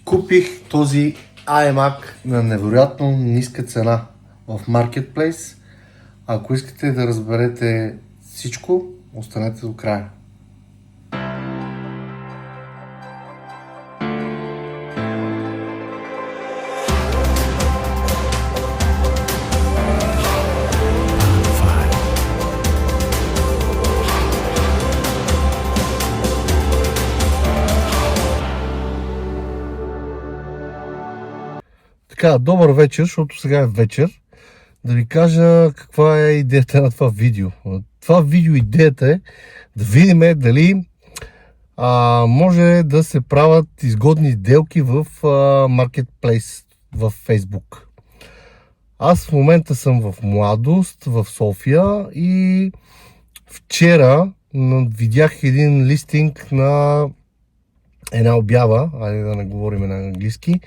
Купих този iMac на невероятно ниска цена в Marketplace. Ако искате да разберете всичко, останете до края. Така, добър вечер, защото сега е вечер. Да ви кажа каква е идеята на това видео. Това видео идеята е да видим дали може да се правят изгодни сделки в Marketplace в Facebook. Аз в момента съм в Младост, в София и вчера видях един листинг на една обява, айде да не говорим на английски,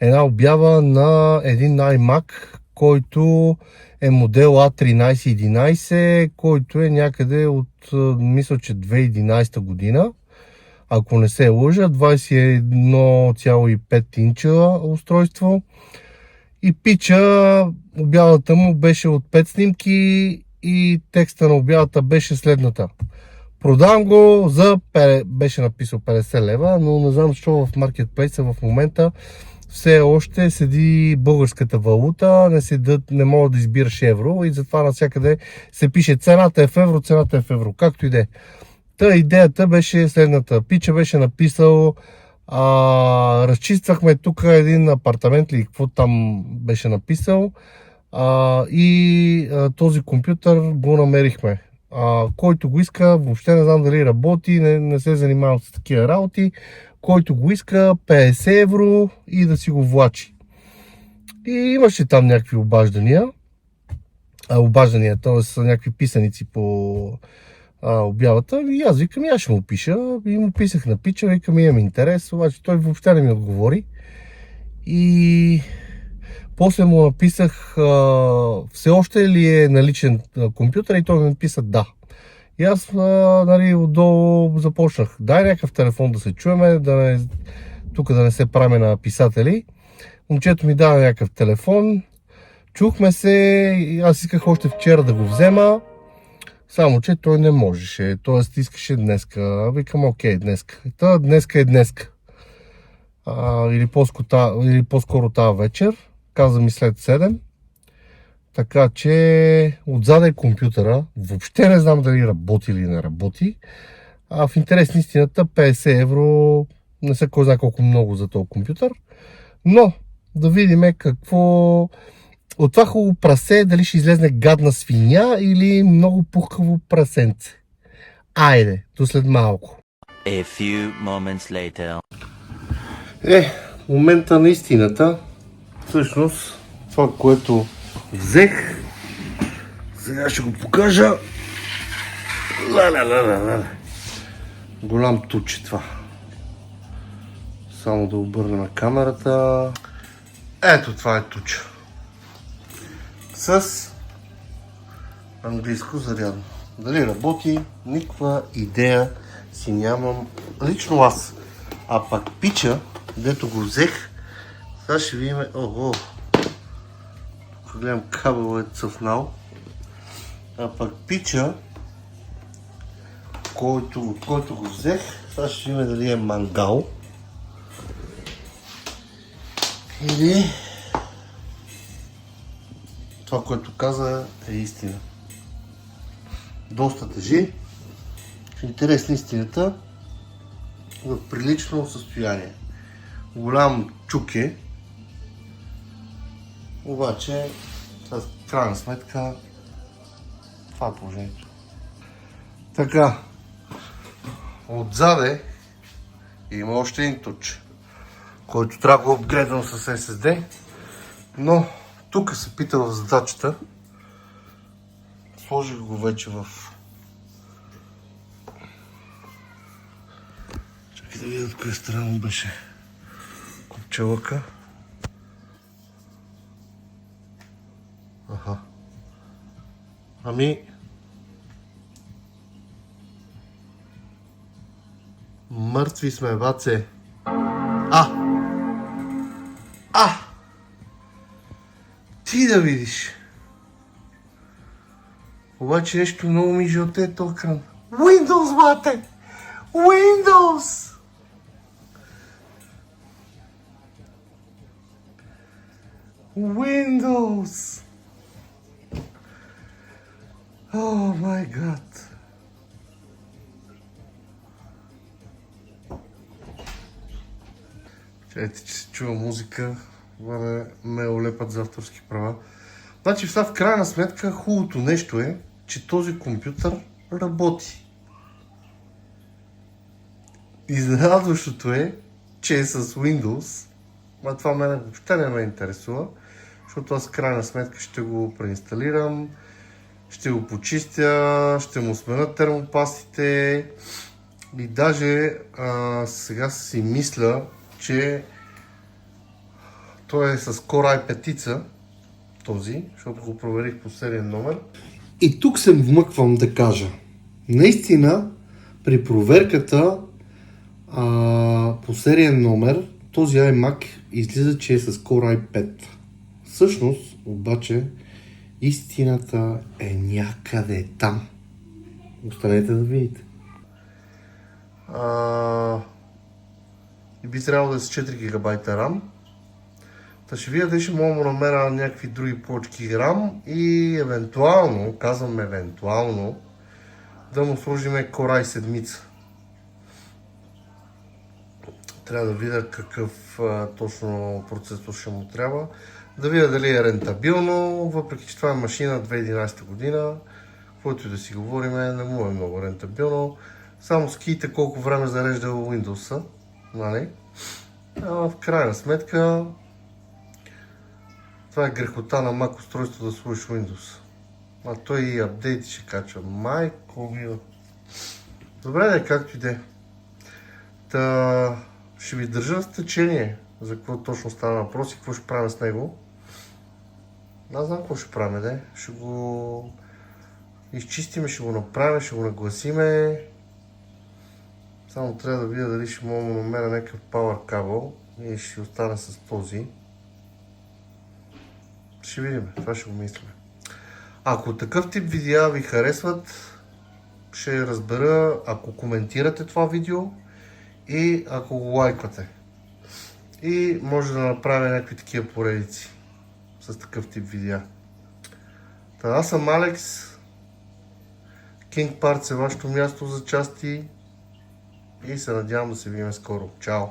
една обява на един iMac, който е модел A1311, който е някъде от, мисля, че 2011 година, ако не се лъжа, 21,5 инча устройство. И пича, обявата му беше от 5 снимки и текста на обявата беше следната. Продавам го за, беше написал 50 лева, но не знам защо в Marketplace в момента все още седи българската валута, не мога да избираш евро и затова навсякъде се пише цената е в евро, цената е в евро, както и да е. Та идеята беше следната. Пича беше написал, разчиствахме тук един апартамент или какво там беше написал и този компютър го намерихме. Който го иска, въобще не знам дали работи, не се занимавам с такива работи, който го иска 50 евро и да си го влачи. И имаше там някакви обаждания, т.е. някакви писаници по обявата и аз викам, аз ще му пиша и му писах на пича, викам, имам интерес, обаче той въобще не ми отговори и после му написах все още ли е наличен компютър и той ми написа да. И аз отдолу започнах, дай някакъв телефон да се чуеме, тук да не се правим на писатели. Момчето ми даде някакъв телефон, чухме се, аз исках още вчера да го взема, само че той не можеше, т.е. искаше днеска. Викам, окей, днеска. Днеска е днеска. Или по-скоро тази вечер. Каза ми след 7. Така че отзад е компютъра. Въобще не знам дали работи или не работи. В интерес на истината 50 евро не са кой знае колко много за този компютър. Но да видим какво от това хубаво прасе, дали ще излезне гадна свиня или много пухкаво прасенце. Айде, до след малко. A few moments later. Момента на истината. Всъщност, това, което взех, сега ще го покажа. Голям туче това. Само да обърна на камерата. Ето, това е туча. С английско зарядно. Дали работи, никаква идея си нямам. Лично аз. А пак пича, дето го взех, сега ще видим. Ого! Тук гледам, кабел е цъфнал. А пак пича, от който го взех, сега ще видим дали е мангал. Или това, което каза, е истина. Доста тежи. В интерес на истината, в прилично състояние. Голям чук е. Обаче, в крайна сметка, това е положението. Така, отзаде има още един туч, който трябва да го апгрейдвам с SSD, но тук се пита в задачата. Сложих го вече в... Чакай да видя от коя страна беше копчелъка. Аха. Ами... Мъртви сме, баце. Ти да видиш. Обаче нещо много ми жълте този екран. Windows, бате! Windows! Windows! О, май гад! Чайте, че се чува музика, да ме олепат за авторски права. Значи сега в крайна сметка хубавото нещо е, че този компютър работи. Изненадващото е, че е с Windows, а това мене въобще не ме интересува, защото аз в крайна сметка ще го преинсталирам, ще го почистя, ще му сменя термопастите и даже сега си мисля, че той е с Core i5, този, защото го проверих по сериен номер. И тук се вмъквам да кажа. Наистина, при проверката по сериен номер, този iMac излиза, че е с Core i5. Всъщност, обаче, истината е някъде там. Останете да видите. И би трябвало да е с 4 ГБ RAM. Та ще видя дали ще мога да намеря някакви други плочки RAM и евентуално, казвам евентуално, да му сложим Core i7. Трябва да видя какъв точно процесор ще му трябва. Да видя дали е рентабилно, въпреки че това е машина 2011 година. Който и да си говорим, не му е много рентабилно. Само скийте колко време зарежда Windows-а. Нали? В крайна сметка това е грехота на Mac устройство да сложиш Windows. А той и апдейти ще качва. Майко мила. Добре, да е както и де. Та ще ви държа с течение за какво точно става въпрос и какво ще правим с него. Аз знам какво ще правим, де. Ще го изчистиме, ще го направим, ще го нагласиме. Само трябва да видя дали ще мога да намеря някакъв power кабел и ще остане с този. Ще видим, това ще го мислим. Ако такъв тип видеа ви харесват, ще разбера, ако коментирате това видео и ако го лайквате. И може да направя някакви такива поредици с такъв тип видеа. Аз съм Алекс. King Parts е вашето място за части и се надявам да се видим скоро. Чао!